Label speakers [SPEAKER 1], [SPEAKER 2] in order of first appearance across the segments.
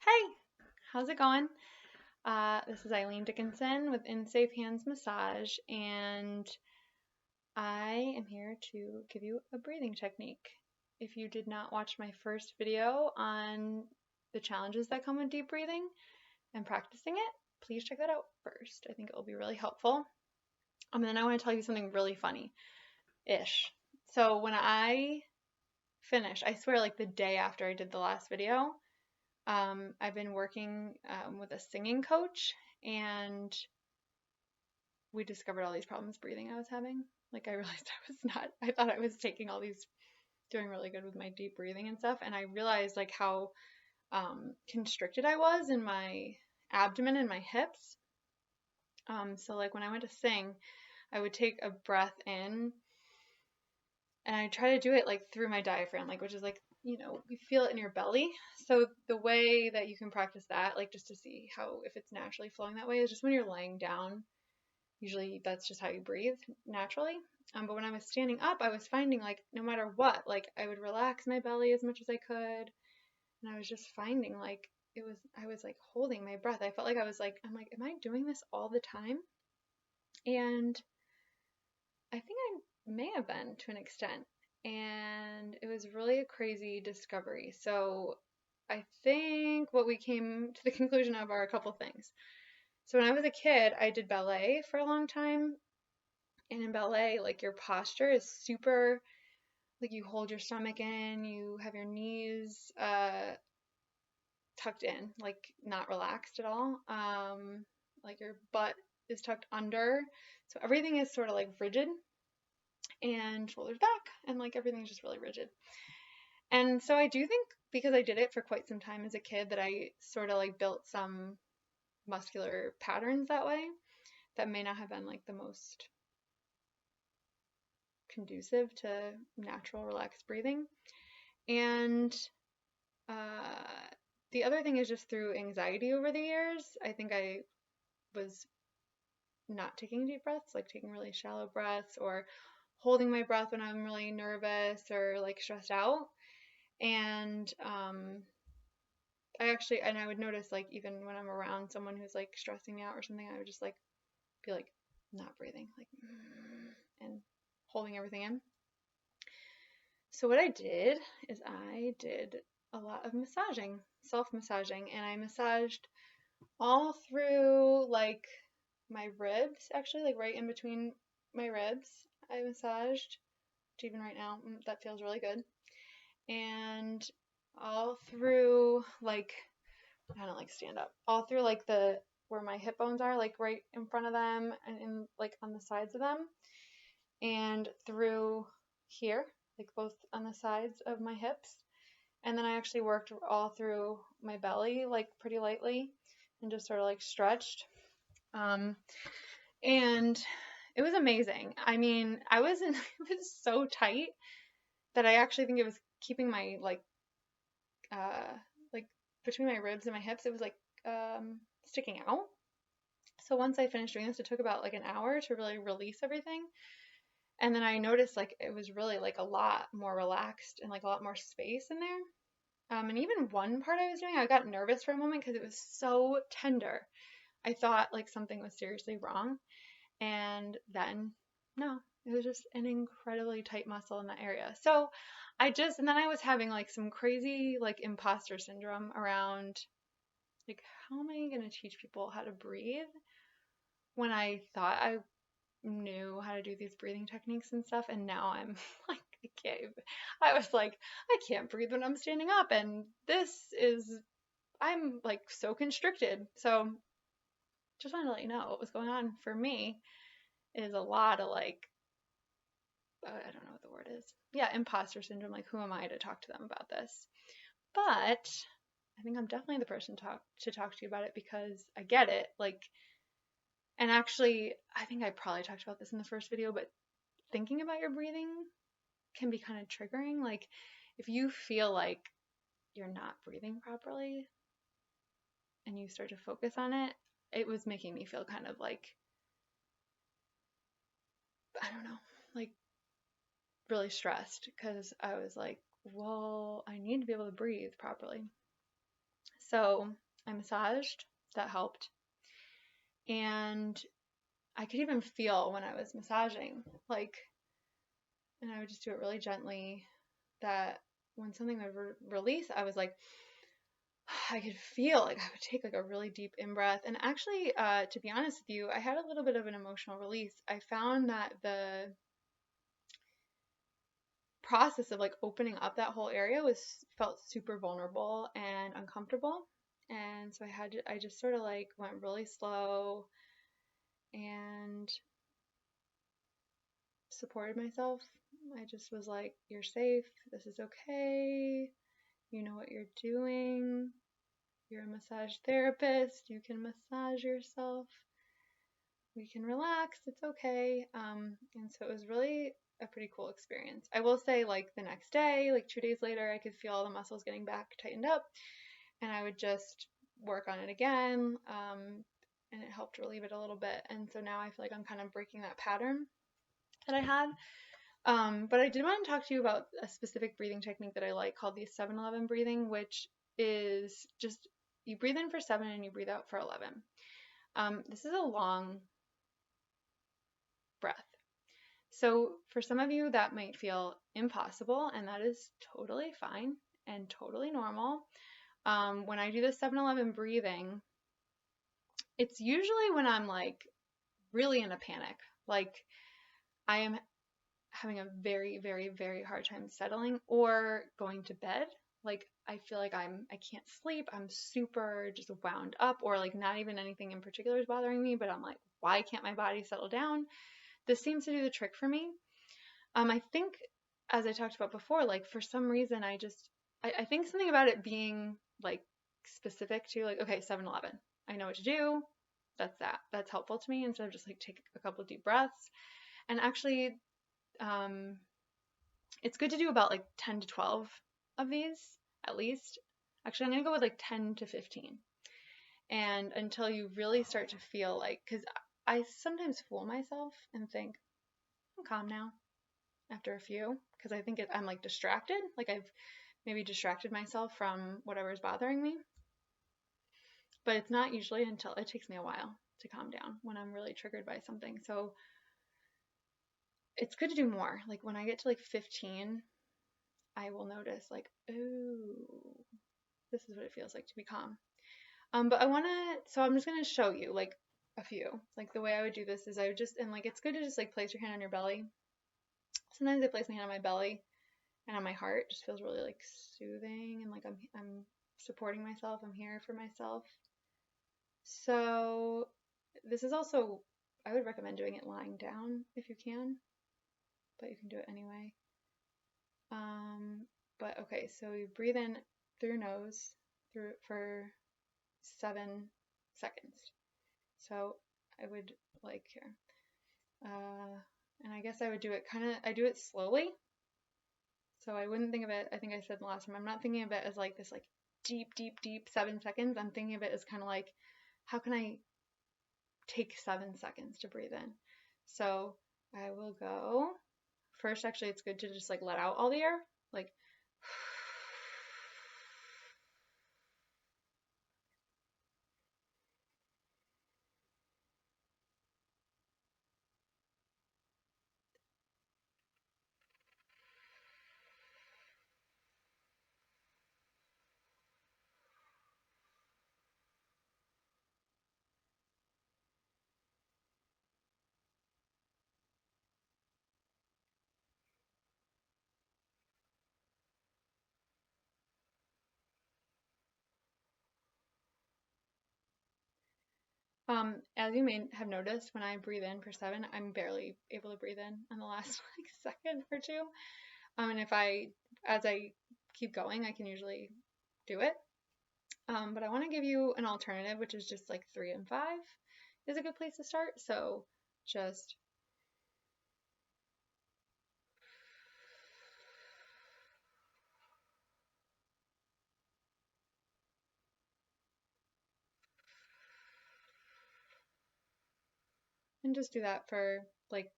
[SPEAKER 1] Hey, how's it going? This is Eileen Dickinson with In Safe Hands Massage, and I am here to give you a breathing technique. If you did not watch my first video on the challenges that come with deep breathing and practicing it, please check that out first. I think it will be really helpful. And then I want to tell you something really funny-ish. So when I finished, I swear like the day after I did the last video, I've been working with a singing coach, and we discovered all these problems breathing I was having. Like, I realized I thought I was taking all these, doing really good with my deep breathing and stuff, and I realized like how constricted I was in my abdomen and my hips. So like when I went to sing, I would take a breath in, and I try to do it like through my diaphragm, like which is like you feel it in your belly. So the way that you can practice that, like just to see how if it's naturally flowing that way, is just when you're laying down. Usually that's just how you breathe naturally. But when I was standing up, I was finding like no matter what, like I would relax my belly as much as I could, and I was just finding like I was like holding my breath. I felt like I'm like, am I doing this all the time? And I think I may have been to an extent. And it was really a crazy discovery. So I think what we came to the conclusion of are a couple things. So when I was a kid, I did ballet for a long time. And in ballet, like your posture is super, like you hold your stomach in, you have your knees tucked in, like not relaxed at all. Like your butt is tucked under. So everything is sort of like rigid and shoulders back, and like everything's just really rigid. And so I do think because I did it for quite some time as a kid that I sort of like built some muscular patterns that way that may not have been like the most conducive to natural relaxed breathing. And uh, the other thing is just through anxiety over the years, I think I was not taking deep breaths, like taking really shallow breaths or holding my breath when I'm really nervous or like stressed out. And I would notice like even when I'm around someone who's like stressing me out or something, I would just like be like not breathing, like and holding everything in. So what I did is I did a lot of massaging, self-massaging, and I massaged all through like my ribs, actually, like right in between my ribs. I massaged, which even right now, that feels really good. And all through like I don't like stand up. All through like the where my hip bones are, like right in front of them and in like on the sides of them, and through here, like both on the sides of my hips. And then I actually worked all through my belly, like pretty lightly, and just sort of like stretched. Um, and it was amazing. I mean, it was so tight that I actually think it was keeping my uh, like between my ribs and my hips, it was like sticking out. So once I finished doing this, it took about like an hour to really release everything. And then I noticed like it was really like a lot more relaxed and like a lot more space in there. And even one part I was doing, I got nervous for a moment because it was so tender. I thought like something was seriously wrong. And then, no, it was just an incredibly tight muscle in that area. So and then I was having like some crazy like imposter syndrome around like, how am I going to teach people how to breathe when I thought I knew how to do these breathing techniques and stuff, and now I'm like, I was like, I can't breathe when I'm standing up, and I'm like so constricted. So just wanted to let you know what was going on for me is a lot of like, I don't know what the word is. Yeah, imposter syndrome. Like, who am I to talk to them about this? But I think I'm definitely the person to talk to you about it because I get it. Like, and actually, I think I probably talked about this in the first video, but thinking about your breathing can be kind of triggering. Like, if you feel like you're not breathing properly and you start to focus on it, it was making me feel kind of like, I don't know, like really stressed because I was like, well, I need to be able to breathe properly. So I massaged, that helped. And I could even feel when I was massaging, like, and I would just do it really gently, that when something would release, I was like, I could feel like I would take like a really deep in breath. And actually, to be honest with you, I had a little bit of an emotional release. I found that the process of like opening up that whole area felt super vulnerable and uncomfortable. And so I just sort of like went really slow and supported myself. I just was like, you're safe. This is okay. You know what you're doing. You're a massage therapist. You can massage yourself. We can relax. It's okay. And so it was really a pretty cool experience. I will say, like, the next day, like 2 days later, I could feel all the muscles getting back tightened up, and I would just work on it again. And it helped relieve it a little bit. And so now I feel like I'm kind of breaking that pattern that I had. But I did want to talk to you about a specific breathing technique that I like called the 7-11 breathing, which is just you breathe in for 7 and you breathe out for 11. This is a long breath. So for some of you, that might feel impossible, and that is totally fine and totally normal. When I do the 7-11 breathing, it's usually when I'm like really in a panic, like I am having a very, very, very hard time settling or going to bed. Like I feel like I can't sleep. I'm super just wound up, or like not even anything in particular is bothering me, but I'm like, why can't my body settle down? This seems to do the trick for me. I think, as I talked about before, like for some reason I think something about it being like specific to like, okay, 7-11. I know what to do. That's helpful to me instead of just like take a couple of deep breaths. And actually, it's good to do about like 10 to 12 of these at least. Actually, I'm going to go with like 10 to 15. And until you really start to feel like, because I sometimes fool myself and think, I'm calm now after a few, because I think I'm like distracted. Like I've maybe distracted myself from whatever's bothering me. But it's not usually until it takes me a while to calm down when I'm really triggered by something. So it's good to do more. Like when I get to like 15, I will notice like, oh, this is what it feels like to be calm. But so I'm just going to show you like a few. Like the way I would do this is I would just, and like it's good to just like place your hand on your belly. Sometimes I place my hand on my belly and on my heart. It just feels really like soothing, and like I'm supporting myself. I'm here for myself. So this is also, I would recommend doing it lying down if you can, but you can do it anyway. But okay, so you breathe in through your nose for 7 seconds. So I would like here, and I guess I would do it I do it slowly. So I wouldn't think of it, I think I said the last time, I'm not thinking of it as like this like deep, deep, deep 7 seconds. I'm thinking of it as kind of like, how can I take 7 seconds to breathe in? So I will go first. Actually, it's good to just like let out all the air, like as you may have noticed, when I breathe in for 7, I'm barely able to breathe in on the last like second or two. And as I keep going, I can usually do it. But I want to give you an alternative, which is just like 3 and 5 is a good place to start. So just do that for like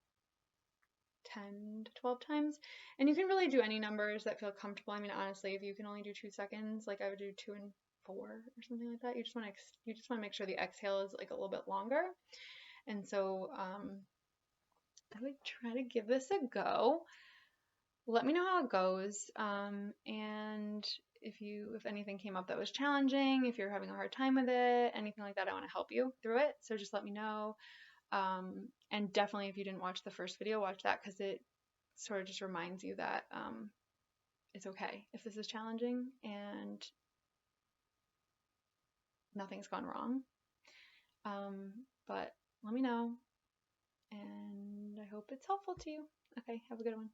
[SPEAKER 1] 10 to 12 times. And you can really do any numbers that feel comfortable. I mean, honestly, if you can only do 2 seconds, like I would do 2 and 4 or something like that. You just want to make sure the exhale is like a little bit longer. And so I would try to give this a go. Let me know how it goes. And if anything came up that was challenging, if you're having a hard time with it, anything like that, I want to help you through it. So just let me know. And definitely if you didn't watch the first video, watch that, because it sort of just reminds you that it's okay if this is challenging and nothing's gone wrong. But let me know, and I hope it's helpful to you. Okay, have a good one.